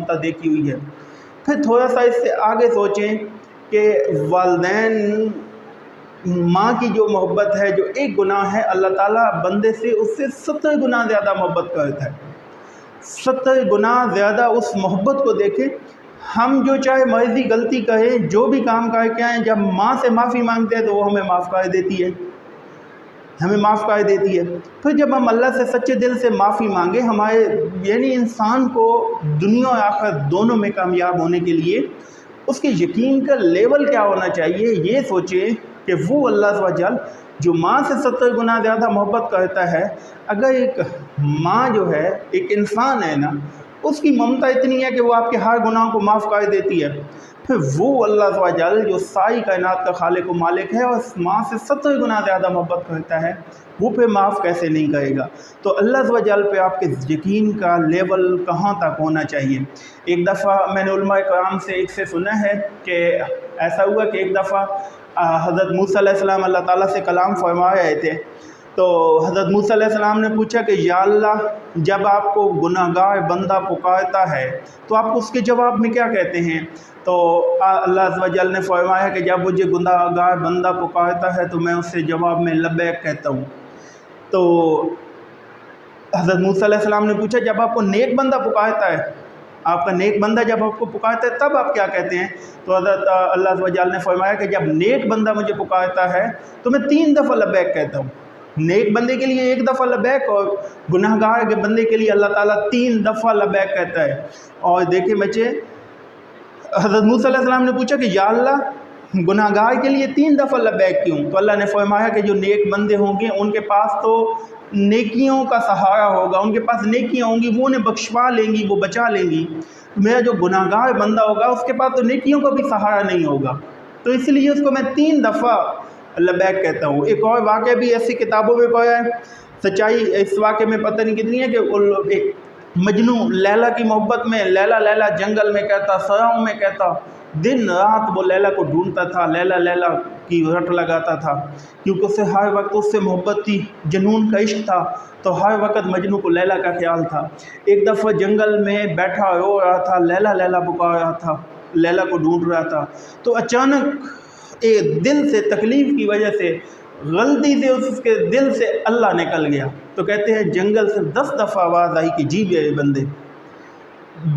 ممتا دیکھی ہوئی ہے۔ پھر تھوڑا سا اس سے آگے سوچیں کہ والدین، ماں کی جو محبت ہے، جو ایک گناہ ہے، اللہ تعالیٰ بندے سے اس سے 70 گنا زیادہ محبت کرتا ہے، 70 گنا زیادہ اس محبت کو دیکھیں۔ ہم جو چاہے مرضی غلطی کہیں، جو بھی کام کر کے آئیں، جب ماں سے معافی مانگتے ہیں تو وہ ہمیں معاف کر دیتی ہے، ہمیں معاف کر دیتی ہے۔ پھر جب ہم اللہ سے سچے دل سے معافی مانگے، ہمارے یعنی انسان کو دنیا اور آخرت دونوں میں کامیاب ہونے کے لیے اس کے یقین کا لیول کیا ہونا چاہیے، یہ سوچیں کہ وہ اللہ عز و جل جو ماں سے 70 گنا زیادہ محبت کرتا ہے، اگر ایک ماں جو ہے، ایک انسان ہے نا، اس کی ممتا اتنی ہے کہ وہ آپ کے ہر گناہ کو معاف کر دیتی ہے، پھر وہ اللہ عز و جل جو ساری کائنات کا خالق و مالک ہے اور اس ماں سے 70 گنا زیادہ محبت کرتا ہے، وہ پھر معاف کیسے نہیں کرے گا؟ تو اللہ عز و جل پہ آپ کے یقین کا لیول کہاں تک ہونا چاہیے؟ ایک دفعہ میں نے علماء کرام سے ایک سے سنا ہے کہ ایسا ہوا کہ ایک دفعہ حضرت موسیٰ علیہ السلام اللہ تعالیٰ سے کلام فرما رہے تھے، تو حضرت موسیٰ علیہ السلام نے پوچھا کہ یا اللہ، جب آپ کو گناہ گار بندہ پکارتا ہے تو آپ اس کے جواب میں کیا کہتے ہیں؟ تو اللہ عز و جل نے فرمایا کہ جب مجھے گناہ گار بندہ پکارتا ہے تو میں اس سے جواب میں لبیک کہتا ہوں۔ تو حضرت موسیٰ علیہ السلام نے پوچھا جب آپ کو نیک بندہ پکارتا ہے، آپ کا نیک بندہ جب آپ کو پکارتا ہے تب آپ کیا کہتے ہیں؟ تو حضرت اللہ عز و جل نے فرمایا کہ جب نیک بندہ مجھے پکارتا ہے تو میں 3 دفعہ لبیک کہتا ہوں۔ نیک بندے کے لیے 1 دفعہ لبیک، اور گناہ گار کے بندے کے لیے اللہ تعالیٰ 3 دفعہ لبیک کہتا ہے۔ اور دیکھیں بچے، حضرت موسیٰ علیہ السلام نے پوچھا کہ یا اللہ، گناہ گار کے لیے 3 دفعہ لبیک کیوں؟ تو اللہ نے فرمایا کہ جو نیک بندے ہوں گے ان کے پاس تو نیکیوں کا سہارا ہوگا، ان کے پاس نیکیاں ہوں گی، وہ انہیں بخشوا لیں گی، وہ بچا لیں گی۔ میرا جو گناہ گار بندہ ہوگا اس کے پاس تو نیکیوں کا بھی سہارا نہیں ہوگا، تو اس لیے اس کو میں 3 دفعہ لبیک کہتا ہوں۔ ایک اور واقعہ بھی ایسی کتابوں میں پڑھا ہے، سچائی اس واقعے میں پتہ نہیں کتنی ہے، کہ ایک مجنوں لیلا کی محبت میں لیلا لیلا جنگل میں کہتا، سراؤں میں کہتا، دن رات وہ لیلا کو ڈھونڈتا تھا، لیلا لیلا کی رٹ لگاتا تھا، کیونکہ اسے ہر وقت اس سے محبت تھی، جنون کا عشق تھا، تو ہر وقت مجنوں کو لیلا کا خیال تھا۔ ایک دفعہ جنگل میں بیٹھا رو رہا تھا، لیلا لیلا پکار رہا تھا، لیلا کو ڈھونڈ رہا تھا، تو اچانک ایک دل سے تکلیف کی وجہ سے غلطی سے اس کے دل سے اللہ نکل گیا۔ تو کہتے ہیں جنگل سے 10 دفعہ آواز آئی کہ جی میرے بندے،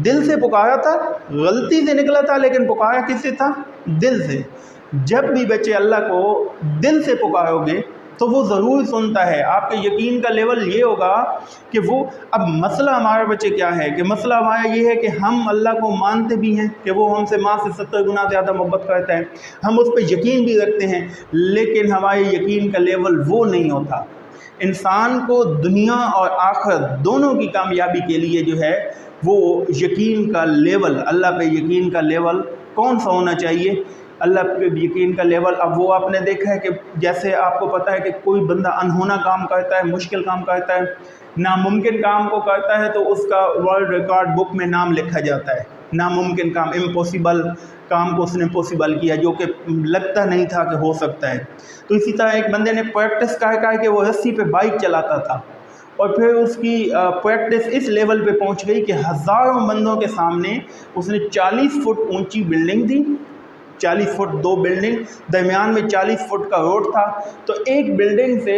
دل سے پکارا تھا، غلطی سے نکلا تھا، لیکن پکارا کس سے تھا؟ دل سے۔ جب بھی بچے اللہ کو دل سے پکارو گے تو وہ ضرور سنتا ہے۔ آپ کے یقین کا لیول یہ ہوگا کہ وہ، اب مسئلہ ہمارے بچے کیا ہے کہ مسئلہ ہمارا یہ ہے کہ ہم اللہ کو مانتے بھی ہیں کہ وہ ہم سے ماں سے 70 گنا زیادہ محبت کرتا ہے، ہم اس پہ یقین بھی رکھتے ہیں، لیکن ہمارے یقین کا لیول وہ نہیں ہوتا۔ انسان کو دنیا اور آخرت دونوں کی کامیابی کے لیے جو ہے وہ یقین کا لیول، اللہ پہ یقین کا لیول کون سا ہونا چاہیے؟ اللہ پہ یقین کا لیول، اب وہ آپ نے دیکھا ہے کہ جیسے آپ کو پتہ ہے کہ کوئی بندہ انہونا کام کرتا ہے، مشکل کام کرتا ہے، ناممکن کام کو کرتا ہے تو اس کا ورلڈ ریکارڈ بک میں نام لکھا جاتا ہے۔ ناممکن کام، امپوسیبل کام کو اس نے پوسیبل کیا، جو کہ لگتا نہیں تھا کہ ہو سکتا ہے۔ تو اسی طرح ایک بندے نے پریکٹس کر کے وہ رسی پہ بائک چلاتا تھا، اور پھر اس کی پریکٹس اس لیول پہ پہنچ گئی کہ ہزاروں بندوں کے سامنے اس نے 40 فٹ اونچی بلڈنگ دی، 40 فٹ 2 بلڈنگ، درمیان میں 40 فٹ کا روڈ تھا، تو ایک بلڈنگ سے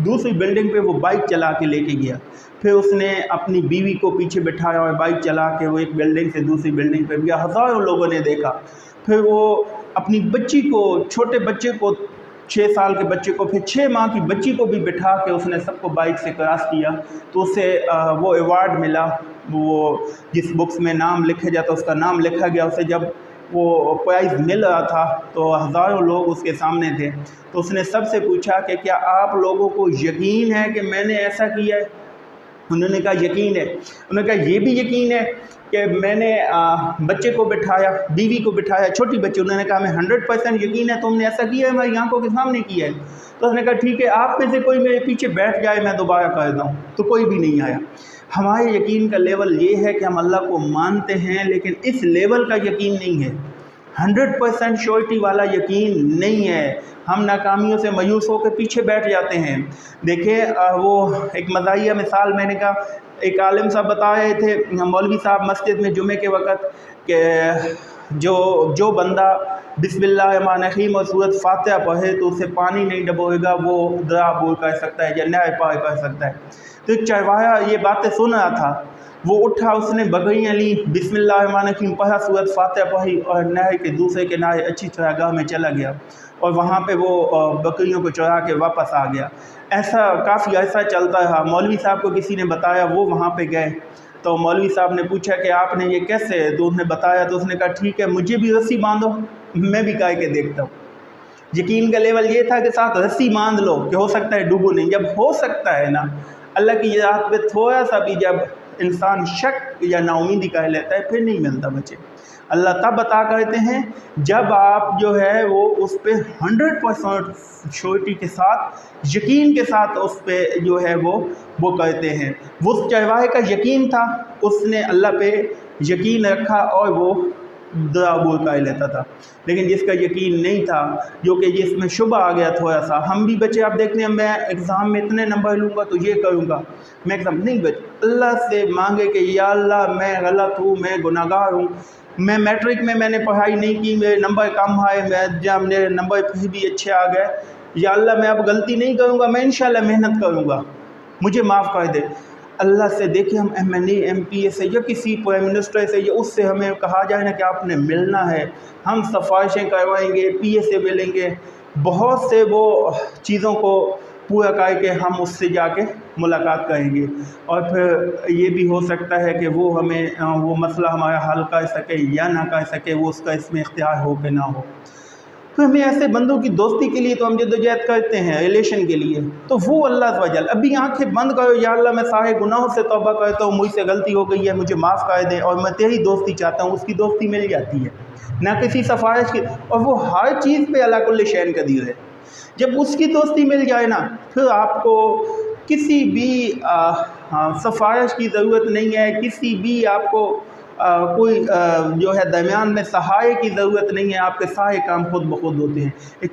دوسری بلڈنگ پہ وہ بائک چلا کے لے کے گیا۔ پھر اس نے اپنی بیوی کو پیچھے بٹھایا اور بائک چلا کے وہ ایک بلڈنگ سے دوسری بلڈنگ پہ گیا، ہزاروں لوگوں نے دیکھا۔ پھر وہ اپنی بچی کو، چھوٹے بچے کو، 6 سال کے بچے کو، پھر 6 ماہ کی بچی کو بھی بٹھا کے اس نے سب کو بائک سے کراس کیا، تو اسے وہ ایوارڈ ملا، وہ جس بکس میں نام لکھا جاتا اس کا نام لکھا گیا۔ اسے جب وہ پرائز مل رہا تھا تو ہزاروں لوگ اس کے سامنے تھے، تو اس نے سب سے پوچھا کہ کیا آپ لوگوں کو یقین ہے کہ میں نے ایسا کیا ہے؟ انہوں نے کہا یقین ہے۔ انہوں نے کہا یہ بھی یقین ہے کہ میں نے بچے کو بٹھایا، بیوی کو بٹھایا، چھوٹی بچی؟ انہوں نے کہا میں 100% یقین ہے، تم نے ایسا کیا ہے، ہماری آنکھوں کے سامنے کیا ہے۔ تو اس نے کہا ٹھیک ہے، آپ میں سے کوئی میرے پیچھے بیٹھ جائے، میں دوبارہ کر دوں۔ تو کوئی بھی نہیں آیا۔ ہمارے یقین کا لیول یہ ہے کہ ہم اللہ کو مانتے ہیں، لیکن اس لیول کا یقین نہیں ہے، 100% شیورٹی والا یقین نہیں ہے۔ ہم ناکامیوں سے مایوس ہو کے پیچھے بیٹھ جاتے ہیں۔ دیکھیں وہ ایک مزاحیہ مثال میں نے کہا، ایک عالم صاحب بتا رہے تھے مولوی صاحب مسجد میں جمعے کے وقت کہ جو بندہ بسم اللہ الرحمن الرحیم اور سورۃ فاتحہ پڑھے تو اسے پانی نہیں ڈبوئے گا، وہ دریا بول کر سکتا ہے یا نہر پار کر سکتا ہے۔ تو ایک چرواہا یہ باتیں سن رہا تھا، وہ اٹھا، اس نے بکریاں لی، بسم اللہ الرحمن الرحیم پڑھا، سورۃ فاتحہ پڑھی اور نہر کے دوسرے کنارے اچھی چراگاہ میں چلا گیا اور وہاں پہ وہ بکریوں کو چرا کے واپس آ گیا۔ ایسا کافی عرصہ چلتا رہا۔ مولوی صاحب کو کسی نے بتایا، وہ وہاں پہ گئے تو مولوی صاحب نے پوچھا کہ آپ نے یہ کیسے؟ تو اس نے بتایا، تو اس نے کہا ٹھیک ہے مجھے بھی رسی باندھو، میں بھی کر کے دیکھتا ہوں۔ یقین کا لیول یہ تھا کہ ساتھ رسی باندھ لو کہ ہو سکتا ہے ڈوبو نہیں۔ جب ہو سکتا ہے نا، اللہ کی ذات پہ تھوڑا سا بھی جب انسان شک یا نا امیدی کر لیتا ہے، پھر نہیں ملتا بچے۔ اللہ تب عطا کرتے ہیں جب آپ جو ہے وہ اس پہ 100% شورٹی کے ساتھ، یقین کے ساتھ اس پہ جو ہے وہ کرتے ہیں۔ وہ چرواہے کا یقین تھا، اس نے اللہ پہ یقین رکھا اور وہ دعا بول کر لیتا تھا۔ لیکن جس کا یقین نہیں تھا، جو کہ جس میں شبہ آ گیا تھوڑا سا، ہم بھی بچے آپ دیکھتے ہیں میں ایگزام میں اتنے نمبر لوں گا تو یہ کروں گا، میں ایگزام نہیں بچے اللہ سے مانگے کہ یا اللہ میں غلط ہوں، میں گناہگار ہوں، میں میٹرک میں نے پڑھائی نہیں کی، میرے نمبر کم آئے، جب میرے نمبر پھر بھی اچھے آ گئے، یا اللہ میں اب غلطی نہیں کروں گا، میں انشاءاللہ محنت کروں گا، مجھے معاف کر دے۔ اللہ سے دیکھیں ہم MLA MP سے یا کسی پرائم منسٹر سے یا اس سے ہمیں کہا جائے نا کہ آپ نے ملنا ہے، ہم سفارشیں کروائیں گے، PA سے ملیں گے، بہت سے وہ چیزوں کو پورا کر کے ہم اس سے جا کے ملاقات کریں گے، اور پھر یہ بھی ہو سکتا ہے کہ وہ ہمیں وہ مسئلہ ہمارا حل کر سکے یا نہ کر سکے، وہ اس کا اس میں اختیار ہو کہ نہ ہو۔ تو ہمیں ایسے بندوں کی دوستی کے لیے تو ہم جدوجہد کرتے ہیں، ریلیشن کے لیے، تو وہ اللہ عز و جل ابھی آنکھیں بند کرو، یا اللہ میں سارے گناہوں سے توبہ کرتا ہوں، مجھ سے غلطی ہو گئی ہے، مجھے معاف کر دیں اور میں تیری دوستی چاہتا ہوں، اس کی دوستی مل جاتی ہے نہ کسی سفارش کی، اور وہ ہر چیز پہ اللہ کل شین قدیر ہے۔ جب اس کی دوستی مل جائے نا، پھر آپ کو کسی بھی سفارش کی ضرورت نہیں ہے، کسی بھی آپ کو کوئی جو ہے درمیان میں سہارے کی ضرورت نہیں ہے، آپ کے سارے کام خود بخود ہوتے ہیں۔